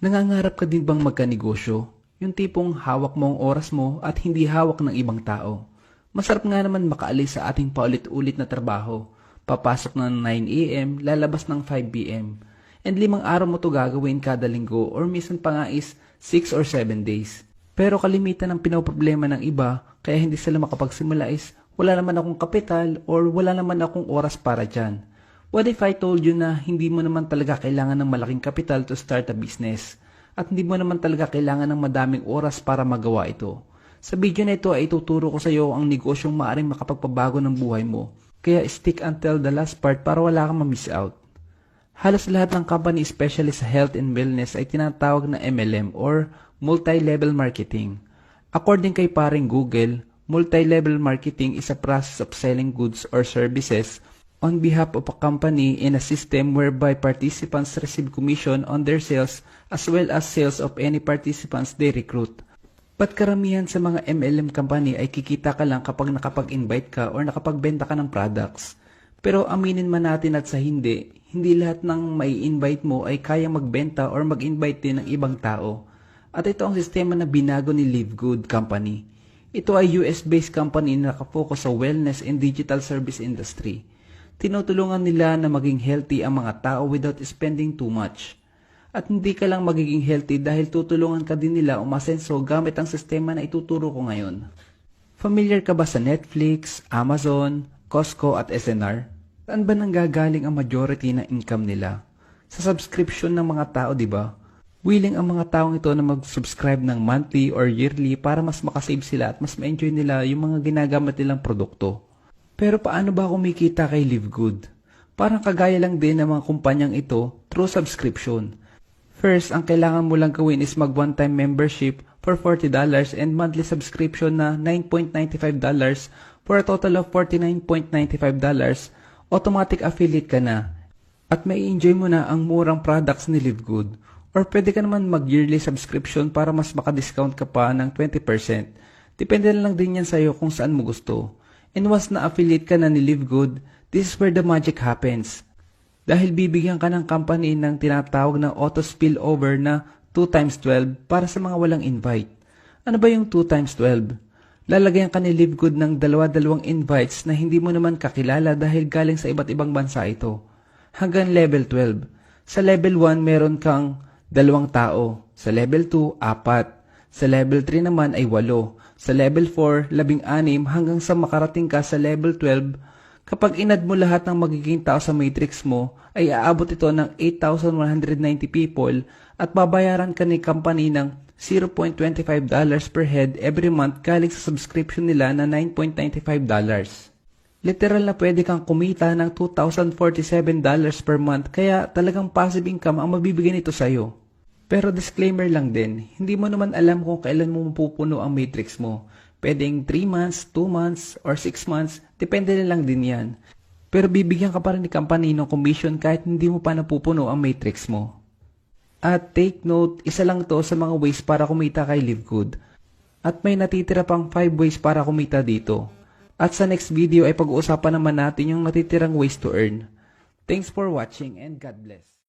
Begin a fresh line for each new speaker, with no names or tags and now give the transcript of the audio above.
Nangangarap ka din bang magkanegosyo? Yung tipong hawak mo ang oras mo at hindi hawak ng ibang tao. Masarap nga naman makaalis sa ating paulit-ulit na trabaho. Papasok ng 9 a.m., lalabas ng 5 p.m. And 5 araw mo to gagawin kada linggo or minsan pa nga is 6 or 7 days. Pero kalimitan ng pinoproblema ng iba kaya hindi sila makapagsimula is wala naman akong kapital or wala naman akong oras para dyan. What if I told you na hindi mo naman talaga kailangan ng malaking kapital to start a business? At hindi mo naman talaga kailangan ng madaming oras para magawa ito. Sa video na ito ay ituturo ko sa iyo ang negosyong maaaring makapagpabago ng buhay mo. Kaya stick until the last part para wala kang ma-miss out. Halos lahat ng company especially sa health and wellness ay tinatawag na MLM or multi-level marketing. According kay paring Google, multi-level marketing is a process of selling goods or services on behalf of a company in a system whereby participants receive commission on their sales as well as sales of any participants they recruit. But karamihan sa mga MLM company ay kikita ka lang kapag nakapag-invite ka or nakapagbenta ka ng products. Pero aminin man natin at sa hindi lahat ng mai-invite mo ay kayang magbenta or mag-invite din ng ibang tao. At ito ang sistema na binago ni Live Good Company. Ito ay US-based company na nakafocus sa wellness and digital service industry. Tinutulungan nila na maging healthy ang mga tao without spending too much. At hindi ka lang magiging healthy dahil tutulungan ka din nila umasenso gamit ang sistema na ituturo ko ngayon. Familiar ka ba sa Netflix, Amazon, Costco at SNR? Saan ba nanggagaling ang majority ng income nila? Sa subscription ng mga tao, di ba? Willing ang mga taong ito na mag-subscribe ng monthly or yearly para mas makasave sila at mas ma-enjoy nila yung mga ginagamit nilang produkto. Pero paano ba kumikita kay Live Good? Parang kagaya lang din ng mga kumpanyang ito through subscription. First, ang kailangan mo lang gawin is mag one-time membership for $40 and monthly subscription na $9.95 for a total of $49.95. Automatic affiliate ka na. At may enjoy mo na ang murang products ni Live Good. Or pwede ka naman mag-yearly subscription para mas maka-discount ka pa ng 20%. Depende na lang din yan sa'yo kung saan mo gusto. And once na-affiliate ka na ni Live Good, this is where the magic happens. Dahil bibigyan ka ng company ng tinatawag na auto spillover na 2x12 para sa mga walang invite. Ano ba yung 2x12? Lalagyan ka ni Live Good ng dalawa-dalawang invites na hindi mo naman kakilala dahil galing sa iba't ibang bansa ito. Hanggang level 12. Sa level 1 meron kang 2 tao. Sa level 2, 4. Sa level 3 naman ay 8. Sa level 4, 16 hanggang sa makarating ka sa level 12. Kapag inad mo lahat ng magiging tao sa matrix mo, ay aabot ito ng 8,190 people at babayaran ka ni company ng $0.25 per head every month galing sa subscription nila na $9.95. Literal na pwede kang kumita ng $2,047 per month kaya talagang passive income ang mabibigyan nito sa'yo. Pero disclaimer lang din, hindi mo naman alam kung kailan mo mapupuno ang matrix mo. Pwedeng 3 months, 2 months, or 6 months, depende na lang din yan. Pero bibigyan ka pa rin ni company ng commission kahit hindi mo pa napupuno ang matrix mo. At take note, isa lang to sa mga ways para kumita kay Live Good. At may natitira pang 5 ways para kumita dito. At sa next video ay pag-uusapan naman natin yung natitirang ways to earn. Thanks for watching and God bless.